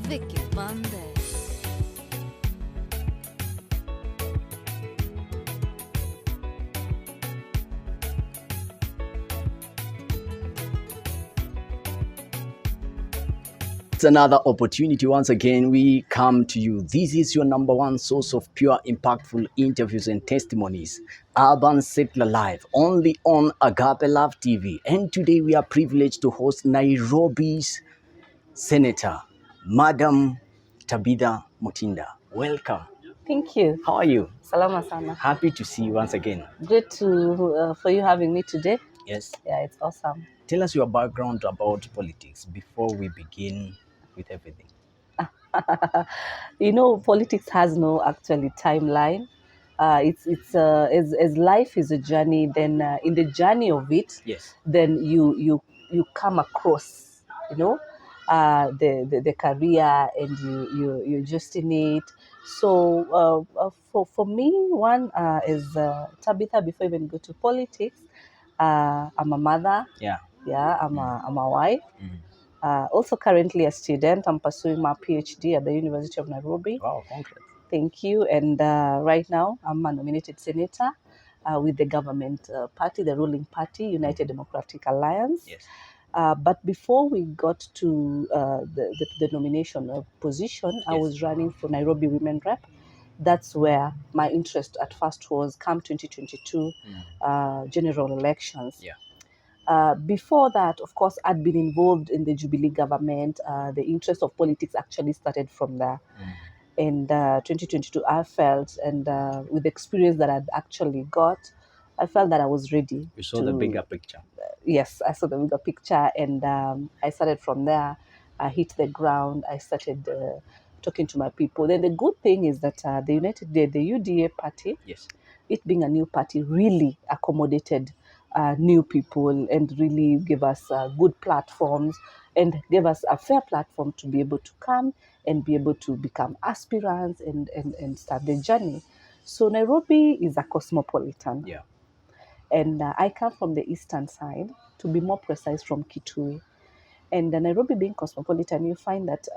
Vicky Monday. It's another opportunity. Once again, we come to you. This is your number one source of pure, impactful interviews and testimonies. Urban Settlah Live, only on Agape Love TV. And today we are privileged to host Nairobi's Senator, Madam Tabitha Mutinda. Welcome. Thank you. How are you? Salama sana. Happy to see you once again. Great for you having me today. Yes. Yeah, it's awesome. Tell us your background about politics before we begin with everything. You know, politics has no actually timeline. It's as life is a journey. Then in the journey of it, Yes. then you come across, you know, the career, and you just in it. So for me, one is Tabitha. Before even go to politics, I'm a mother. Yeah. Yeah, I'm a wife. Also currently a student. I'm pursuing my PhD at the University of Nairobi. Wow, congrats. Thank you. And right now I'm a nominated senator with the government party, the ruling party, United Democratic Alliance. Yes. But before we got to the nomination position, I was running for Nairobi Women Rep. That's where my interest at first was come 2022 general elections. Yeah. Before that, of course, I'd been involved in the Jubilee government. The interest of politics actually started from there. And 2022, I felt, and with the experience that I'd actually got, I felt that I was ready. You saw the bigger picture. Yes, I saw the bigger picture, and I started from there. I hit the ground. I started talking to my people. Then the good thing is that the UDA party, Yes. it being a new party, really accommodated new people and really gave us good platforms and gave us a fair platform to be able to come and be able to become aspirants and start the journey. So Nairobi is a cosmopolitan. Yeah. And I come from the eastern side, to be more precise, from Kitui. And Nairobi being cosmopolitan, you find that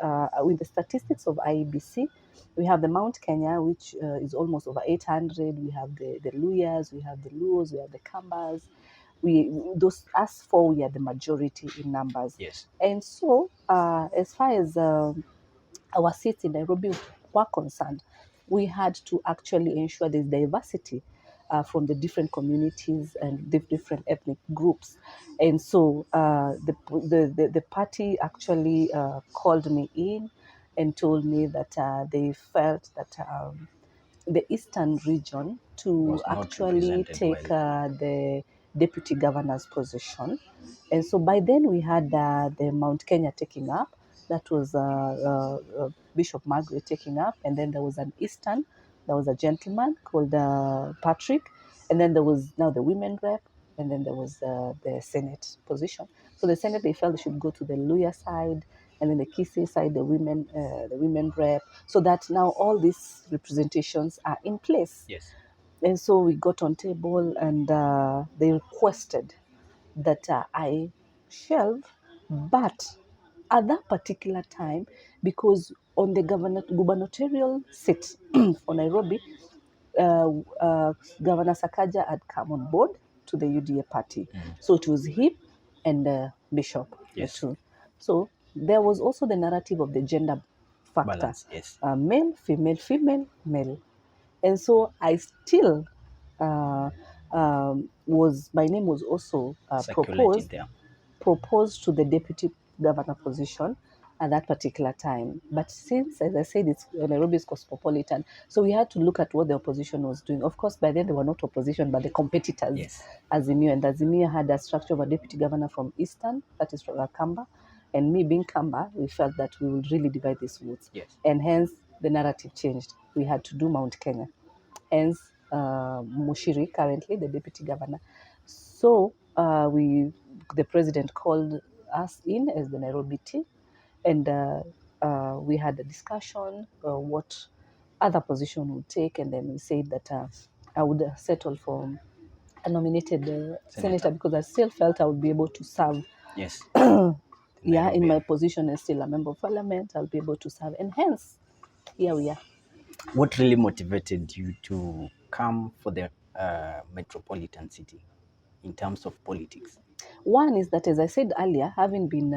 with the statistics of IEBC, we have the Mount Kenya, which is almost over 800. We have the Luyas, we have the Luos, we have the Kambas. Us four, we are the majority in numbers. Yes. And so, as far as our seats in Nairobi were concerned, we had to actually ensure there's diversity from the different communities and the different ethnic groups. And so the party actually called me in and told me that they felt that the eastern region to actually take the deputy governor's position. And so by then we had the Mount Kenya taking up. That was Bishop Margaret taking up. And then there was an eastern. There was a gentleman called Patrick. And then there was now the women rep. And then there was the Senate position. So the Senate, they felt they should go to the Luya side, and then the Kisii side, the women rep, so that now all these representations are in place. Yes. And so we got on table, and they requested that I shelve, but at that particular time, because on the gubernatorial seat for Nairobi, Governor Sakaja had come on board to the UDA party. So it was him and Bishop. Yes. The two. So there was also the narrative of the gender factor. Balance, yes. Male, female, female, male. And so I still my name was also proposed to the deputy governor position at that particular time. But since, as I said, it's Nairobi is cosmopolitan, so we had to look at what the opposition was doing. Of course, by then they were not opposition, but the competitors. Yes. Azimio, and Azimio had a structure of a deputy governor from Eastern, that is from Kamba, and me being Kamba, we felt that we would really divide these votes. Yes. And hence the narrative changed. We had to do Mount Kenya. Hence Mushiri, currently the deputy governor. So the president called us in as the Nairobi team, and we had a discussion what other position would take, and then we said that I would settle for a nominated senator, because I still felt I would be able to serve yes. Yeah, in my Nairobi. position as still a member of parliament, I'll be able to serve. And hence, here we are. What really motivated you to come for the metropolitan city in terms of politics? One is that, as I said earlier, having been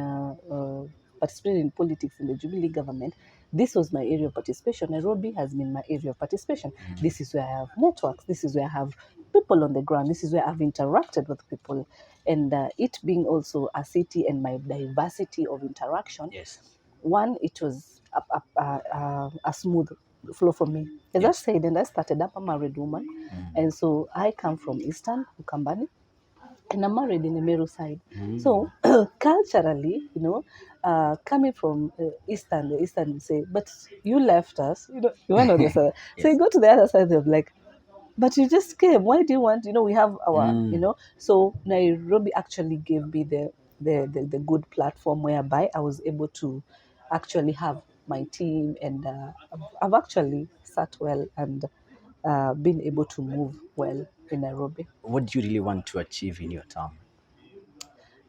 participating in politics in the Jubilee government, this was my area of participation. Nairobi has been my area of participation. This is where I have networks. This is where I have people on the ground. This is where I've interacted with people. And it being also a city and my diversity of interaction, Yes. one, it was a smooth flow for me. As I Yes. said, and I started up, I'm a married woman. And so I come from Eastern, Ukambani, and I'm married in the Meru side. So culturally, coming from Eastern, the Eastern will say, but you left us, you went on the side. So Yes. you go to the other side, they're like, but you just came. Why do you want, we have our, So Nairobi actually gave me the good platform whereby I was able to actually have my team, and I've actually sat well and been able to move well in Nairobi. What do you really want to achieve in your term?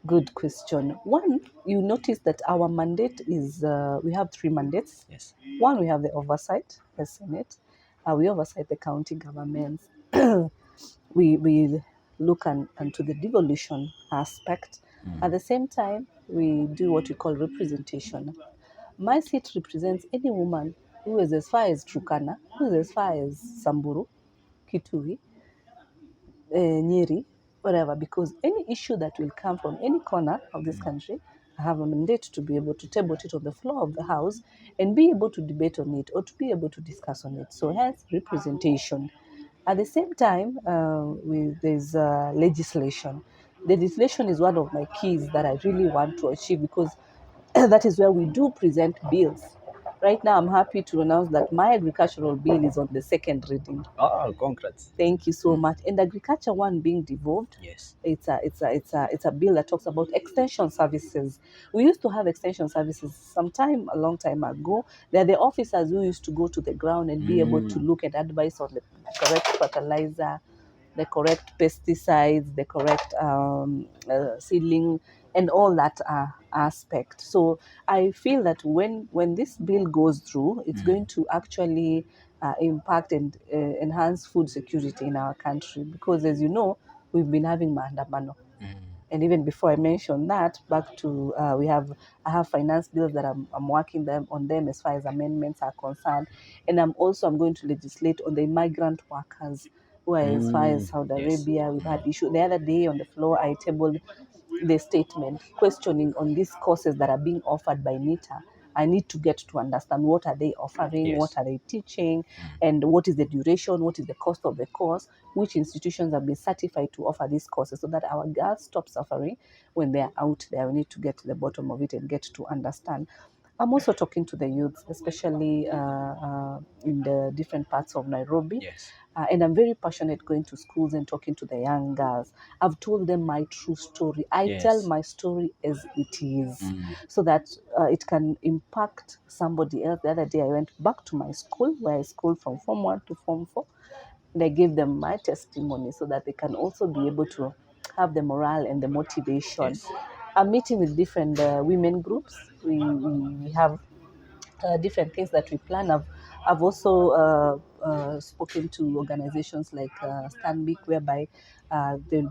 Good question. One, you notice that our mandate is, we have three mandates. Yes. One, we have the oversight, the Senate. We oversight the county governments. we look into the devolution aspect. At the same time, we do what we call representation. My seat represents any woman who is as far as Turkana, who is as far as Samburu, Kitui, Nyeri, whatever, because any issue that will come from any corner of this country, I have a mandate to be able to table it on the floor of the House and be able to debate on it or to be able to discuss on it. So hence representation. At the same time, there's legislation. The legislation is one of my keys that I really want to achieve, because that is where we do present bills. Right now, I'm happy to announce that my agricultural bill is on the second reading. Oh, congrats. Thank you so much. And agriculture one being devolved, Yes. it's a bill that talks about extension services. We used to have extension services sometime a long time ago. They're the officers who used to go to the ground and be able to look at advice on the correct fertilizer, the correct pesticides, the correct seedling, and all that aspect. So I feel that when this bill goes through, it's going to actually impact and enhance food security in our country, because, as you know, we've been having maandamano. And even before I mention that, back to I have finance bills that I'm working on them as far as amendments are concerned, and I'm going to legislate on the migrant workers who are as far as Saudi Yes. Arabia. We've had issue the other day on the floor. I tabled the statement questioning on these courses that are being offered by NITA. I need to get to understand what are they offering, Yes. what are they teaching, and what is the duration, what is the cost of the course, which institutions have been certified to offer these courses, so that our girls stop suffering when they are out there. We need to get to the bottom of it and get to understand. I'm also talking to the youths, especially in the different parts of Nairobi. Yes. And I'm very passionate going to schools and talking to the young girls. I've told them my true story. I tell Yes. my story as it is, so that it can impact somebody else. The other day, I went back to my school, where I schooled from Form 1 to Form 4, and I gave them my testimony so that they can also be able to have the morale and the motivation. Yes. I'm meeting with different women groups. We have different things that we plan. I've also spoken to organizations like Stanbic, whereby we'll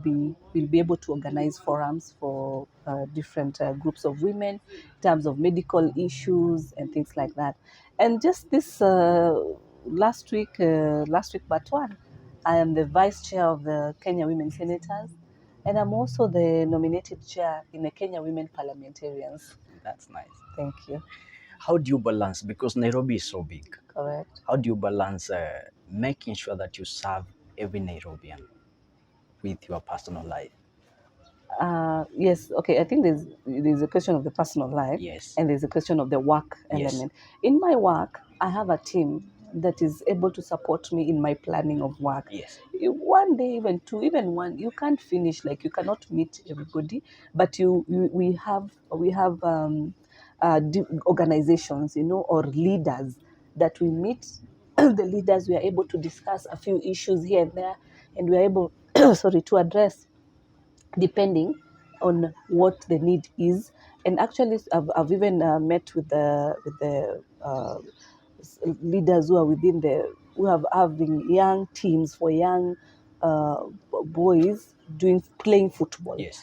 be able to organize forums for different groups of women in terms of medical issues and things like that. And just this last week but one, I am the vice chair of the Kenya Women Senators, and I'm also the nominated chair in the Kenya Women Parliamentarians. That's nice. Thank you. How do you balance, because Nairobi is so big, Correct. how do you balance making sure that you serve every Nairobian with your personal life? Yes, okay. I think there's a question of the personal life, Yes. and there's a question of the work Yes. element. In my work, I have a team that is able to support me in my planning of work. Yes. One day, even two, even one, you can't finish, like you cannot meet everybody, but we have organizations, or leaders that we meet. The leaders, we are able to discuss a few issues here and there, and we are able, sorry, to address depending on what the need is. And actually, I've even met with the leaders who are within the who have having young teams for young uh, boys playing football. Yes.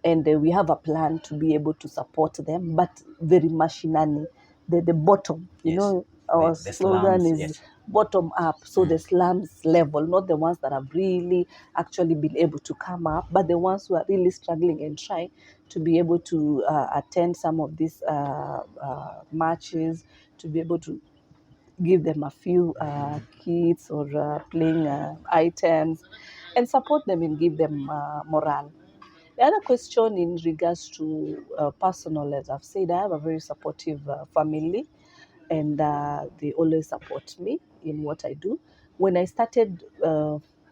And we have a plan to be able to support them, but very mashinani, the bottom. You Yes. know, our The slogan slums. is Yes. bottom up, so the slums level, not the ones that have really actually been able to come up, but the ones who are really struggling and trying to be able to attend some of these matches, to be able to give them a few kits or playing items and support them and give them morale. The other question in regards to personal, as I've said, I have a very supportive family, and they always support me in what I do. When I started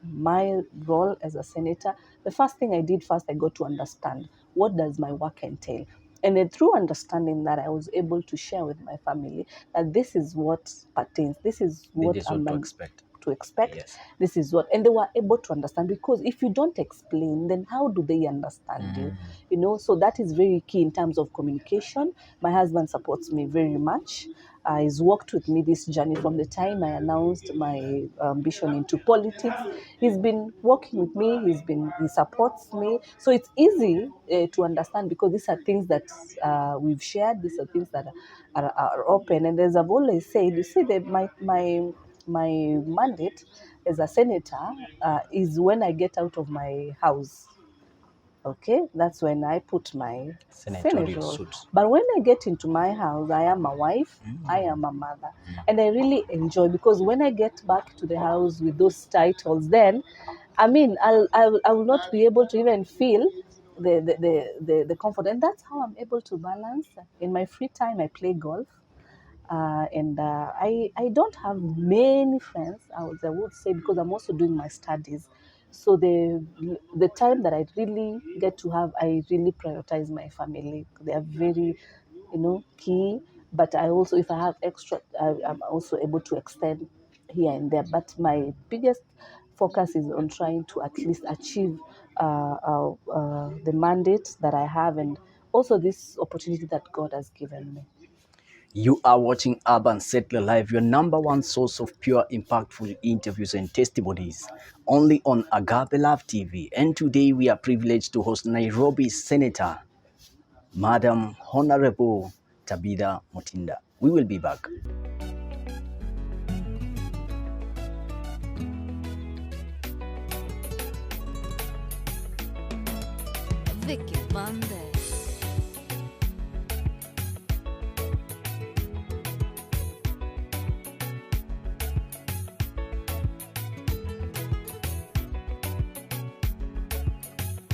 my role as a senator, the first thing I did first, I got to understand what does my work entail. And then through understanding that, I was able to share with my family that this is what pertains, this is what This is I'm what to expect. to expect. Yes. This is what, and they were able to understand, because if you don't explain, then how do they understand you? You know, so that is very key in terms of communication. My husband supports me very much. He's worked with me this journey from the time I announced my ambition into politics. He's been working with me. He supports me, so it's easy to understand, because these are things that we've shared. These are things that are open. And as I've always said, you see, that my mandate as a senator is when I get out of my house. Okay, that's when I put my Senatorial senatorial. suits. But when I get into my house, I am a wife, I am a mother, and I really enjoy, because when I get back to the house with those titles, then I mean, I will not be able to even feel the comfort, and that's how I'm able to balance. In my free time, I play golf. And I don't have many friends, I would say, because I'm also doing my studies. So the time that I really get to have, I really prioritize my family. They are very, key. But I also, if I have extra, I'm also able to extend here and there. But my biggest focus is on trying to at least achieve the mandate that I have, and also this opportunity that God has given me. You are watching Urban Settler Live, your number one source of pure, impactful interviews and testimonies, only on Agape Love TV. And today we are privileged to host Nairobi Senator, Madam Honorable Tabitha Mutinda. We will be back. Vicky Monday.